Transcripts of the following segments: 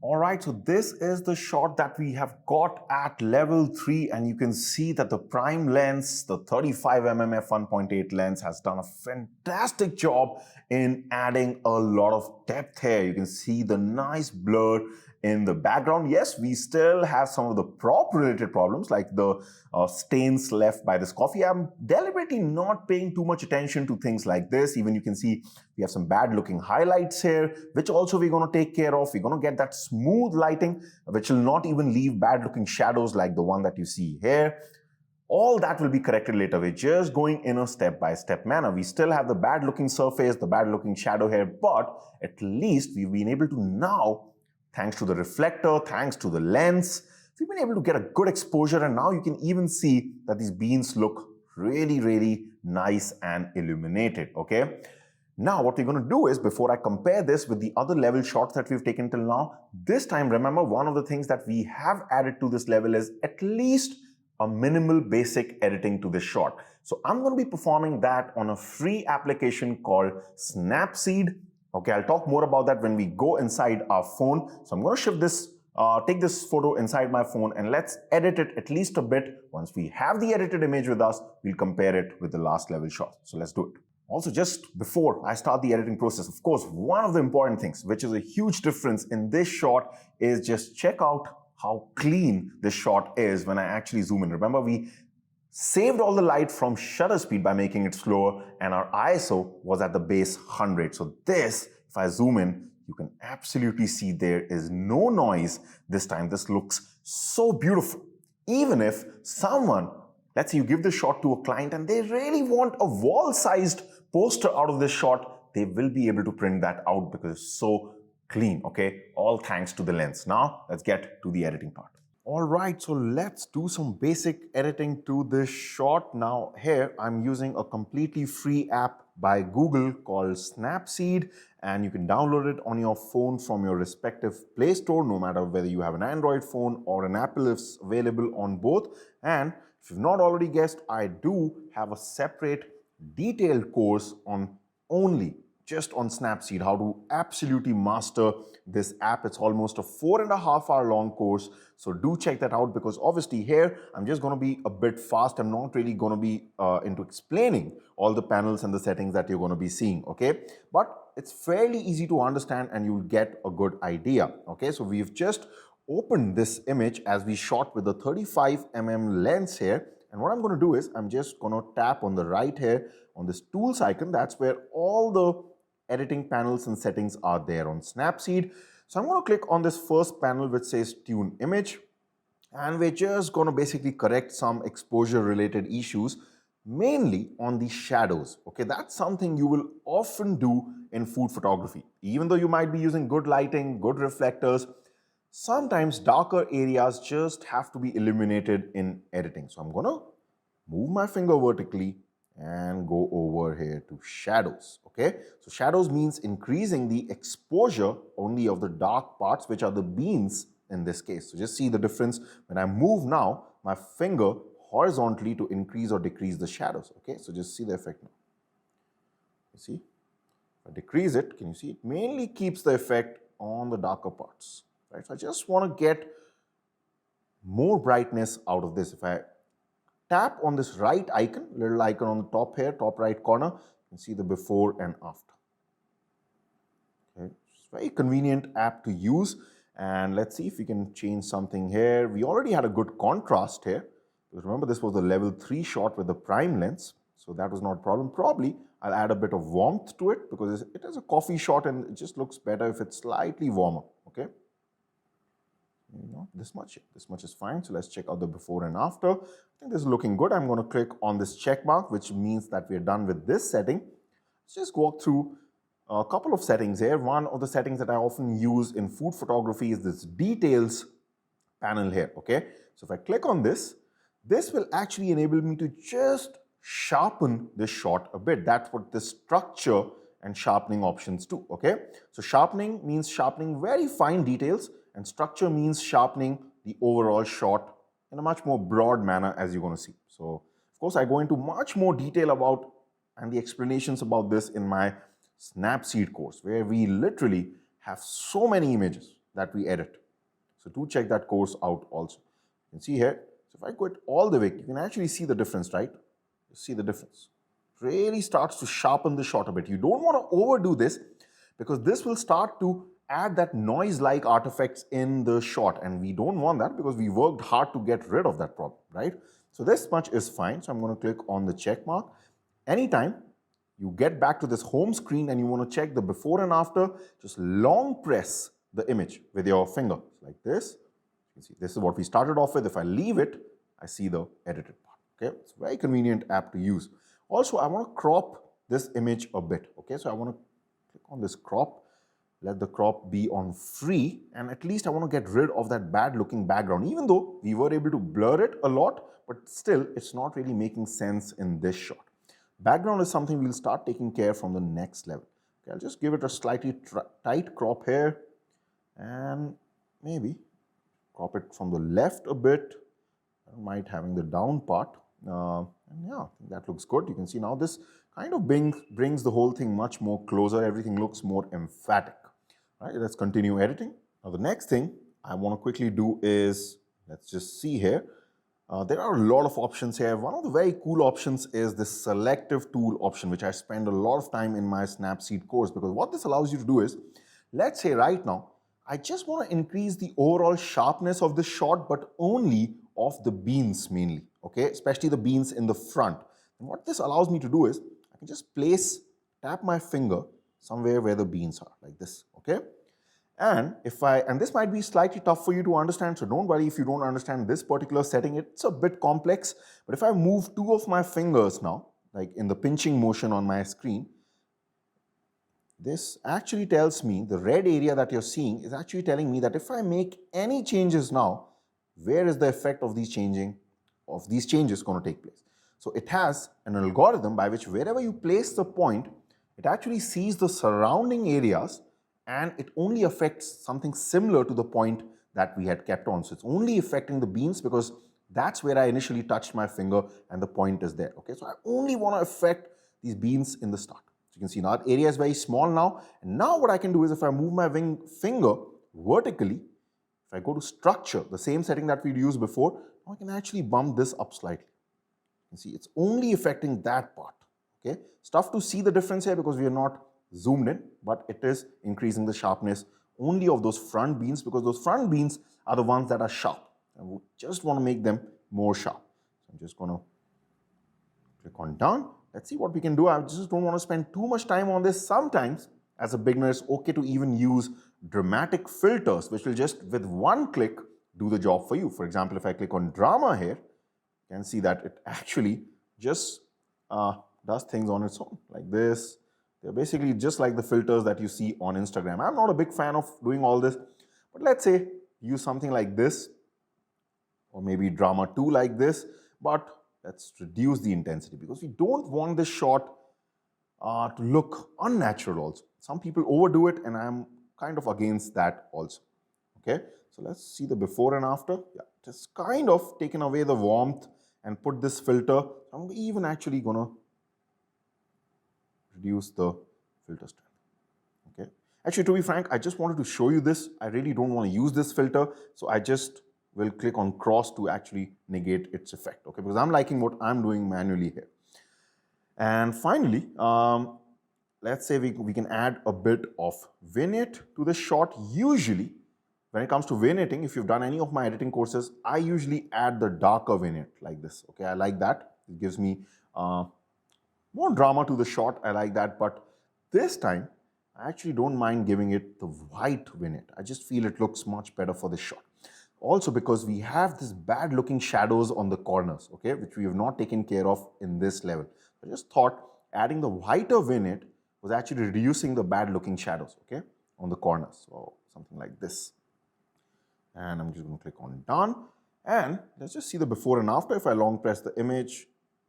All right, so this is the shot that we have got at level 3, and you can see that the prime lens, the 35mm f1.8 lens, has done a fantastic job in adding a lot of depth here. You can see the nice blur in the background. Yes, we still have some of the prop related problems like the stains left by this coffee. I'm deliberately not paying too much attention to things like this. Even you can see we have some bad looking highlights here, which also we're going to take care of. We're going to get that smooth lighting, which will not even leave bad looking shadows like the one that you see here. All that will be corrected later. We're just going in a step-by-step manner. We still have the bad looking surface, the bad looking shadow here, but at least we've been able to now, thanks to the reflector, thanks to the lens, we've been able to get a good exposure, and now you can even see that these beans look really, really nice and illuminated, okay? Now, what we're going to do is, before I compare this with the other level shots that we've taken till now, this time, remember, one of the things that we have added to this level is at least a minimal basic editing to this shot. So I'm going to be performing that on a free application called Snapseed. Okay, I'll talk more about that when we go inside our phone. So I'm going to shift this, take this photo inside my phone, and let's edit it at least a bit. Once we have the edited image with us, we'll compare it with the last level shot. So let's do it. Also, just before I start the editing process, of course, one of the important things, which is a huge difference in this shot, is just check out how clean this shot is when I actually zoom in. Remember, we saved all the light from shutter speed by making it slower, and our ISO was at the base 100. So this, if I zoom in, you can absolutely see there is no noise this time. This looks so beautiful. Even if someone, let's say you give this shot to a client and they really want a wall-sized poster out of this shot, they will be able to print that out because it's so clean, okay? All thanks to the lens. Now, let's get to the editing part. All right, so let's do some basic editing to this shot. Now, here I'm using a completely free app by Google called Snapseed, and you can download it on your phone from your respective Play Store, no matter whether you have an Android phone or an Apple. It's available on both. And if you've not already guessed, I do have a separate detailed course on only just on Snapseed, how to absolutely master this app. It's almost a 4.5 hour long course. So do check that out, because obviously here, I'm just going to be a bit fast. I'm not really going to be into explaining all the panels and the settings that you're going to be seeing, okay? But it's fairly easy to understand and you'll get a good idea, okay? So we've just opened this image as we shot with the 35mm lens here. And what I'm going to do is I'm just going to tap on the right here on this tools icon. That's where all the editing panels and settings are there on Snapseed. So I'm going to click on this first panel which says Tune Image. And we're just going to basically correct some exposure related issues, mainly on the shadows. Okay, that's something you will often do in food photography. Even though you might be using good lighting, good reflectors, sometimes darker areas just have to be illuminated in editing. So I'm going to move my finger vertically and go over here to shadows, okay? So shadows means increasing the exposure only of the dark parts, which are the beans in this case. So just see the difference when I move now, my finger horizontally to increase or decrease the shadows, okay? So just see the effect now. You see? If I decrease it, can you see? It mainly keeps the effect on the darker parts, right? So I just want to get more brightness out of this. If I tap on this right icon, little icon on the top here, top right corner, you can see the before and after. Okay, it's a very convenient app to use. And let's see if we can change something here. We already had a good contrast here. Remember, this was the level 3 shot with the prime lens, so that was not a problem. Probably I'll add a bit of warmth to it because it is a coffee shot and it just looks better if it's slightly warmer, okay? You know, this much is fine. So let's check out the before and after. I think this is looking good. I'm going to click on this check mark, which means that we're done with this setting. Let's just walk through a couple of settings here. One of the settings that I often use in food photography is this details panel here, okay? So if I click on this, this will actually enable me to just sharpen this shot a bit. That's what the structure and sharpening options do, okay? So sharpening means sharpening very fine details, and structure means sharpening the overall shot in a much more broad manner, as you're going to see. So, of course, I go into much more detail about and the explanations about this in my Snapseed course, where we literally have so many images, that we edit. So do check that course out also. You can see here, so if I go it all the way, you can actually see the difference, right? You see the difference. It really starts to sharpen the shot a bit. You don't want to overdo this because this will start to add that noise-like artifacts in the shot, and we don't want that because we worked hard to get rid of that problem, right? So this much is fine. So I'm going to click on the check mark. Anytime you get back to this home screen and you want to check the before and after, just long press the image with your finger like this. You can see this is what we started off with. If I leave it, I see the edited part. Okay, it's a very convenient app to use. Also, I want to crop this image a bit. Okay, so I want to click on this crop, let the crop be on free, and at least I want to get rid of that bad looking background, even though we were able to blur it a lot, but still it's not really making sense in this shot. Background is something we'll start taking care from the next level. Okay, I'll just give it a slightly tight crop here and maybe crop it from the left a bit. I don't mind having the down part. And yeah, that looks good. You can see now this kind of brings the whole thing much more closer. Everything looks more emphatic. All right, let's continue editing. Now the next thing I want to quickly do is, let's just see here. There are a lot of options here. One of the very cool options is the Selective Tool option, which I spend a lot of time in my Snapseed course, because what this allows you to do is, let's say right now, I just want to increase the overall sharpness of the shot, but only of the beans mainly, okay, especially the beans in the front. And what this allows me to do is, I can just tap my finger somewhere where the beans are, like this, okay? And this might be slightly tough for you to understand, so don't worry if you don't understand this particular setting. It's a bit complex, but if I move two of my fingers now, like in the pinching motion on my screen, this actually tells me, the red area that you're seeing is actually telling me that if I make any changes now, where is the effect of these changes going to take place? So it has an algorithm by which wherever you place the point, it actually sees the surrounding areas and it only affects something similar to the point that we had kept on. So it's only affecting the beans because that's where I initially touched my finger and the point is there. Okay, so I only want to affect these beans in the start. So you can see now that area is very small now. And now what I can do is if I move my finger vertically, if I go to structure, the same setting that we'd used before, now I can actually bump this up slightly. You can see it's only affecting that part. Okay, it's tough to see the difference here because we are not zoomed in, but it is increasing the sharpness only of those front beans because those front beans are the ones that are sharp. And we just want to make them more sharp. So I'm just going to click on done. Let's see what we can do. I just don't want to spend too much time on this. Sometimes, as a beginner, it's okay to even use dramatic filters, which will just, with one click, do the job for you. For example, if I click on drama here, you can see that it actually just does things on its own, like this. They're basically just like the filters that you see on Instagram. I'm not a big fan of doing all this, but let's say use something like this, or maybe drama 2 like this, but let's reduce the intensity because we don't want this shot to look unnatural also. Some people overdo it and I'm kind of against that also. Okay, so let's see the before and after. Yeah, just kind of taken away the warmth and put this filter. I'm even actually gonna reduce the filter strength. Okay, actually, to be frank, I just wanted to show you this. I really don't want to use this filter, so I just will click on cross to actually negate its effect. Okay, because I'm liking what I'm doing manually here. And finally, let's say we can add a bit of vignette to the shot. Usually, when it comes to vignetting, if you've done any of my editing courses, I usually add the darker vignette like this. Okay, I like that. It gives me more drama to the shot. I like that. But this time, I actually don't mind giving it the white vignette. I just feel it looks much better for this shot. Also because we have this bad looking shadows on the corners, okay, which we have not taken care of in this level. I just thought adding the whiter vignette was actually reducing the bad looking shadows, okay, on the corners. So something like this. And I'm just going to click on done. And let's just see the before and after. If I long press the image,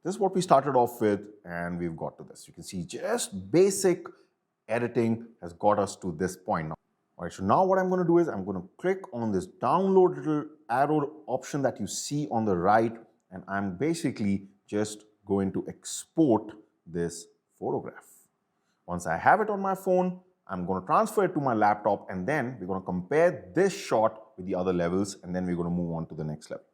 this is what we started off with, and we've got to this. You can see just basic editing has got us to this point now. All right, so now what I'm going to do is I'm going to click on this download little arrow option that you see on the right, and I'm basically just going to export this photograph. Once I have it on my phone, I'm going to transfer it to my laptop, and then we're going to compare this shot with the other levels, and then we're going to move on to the next level.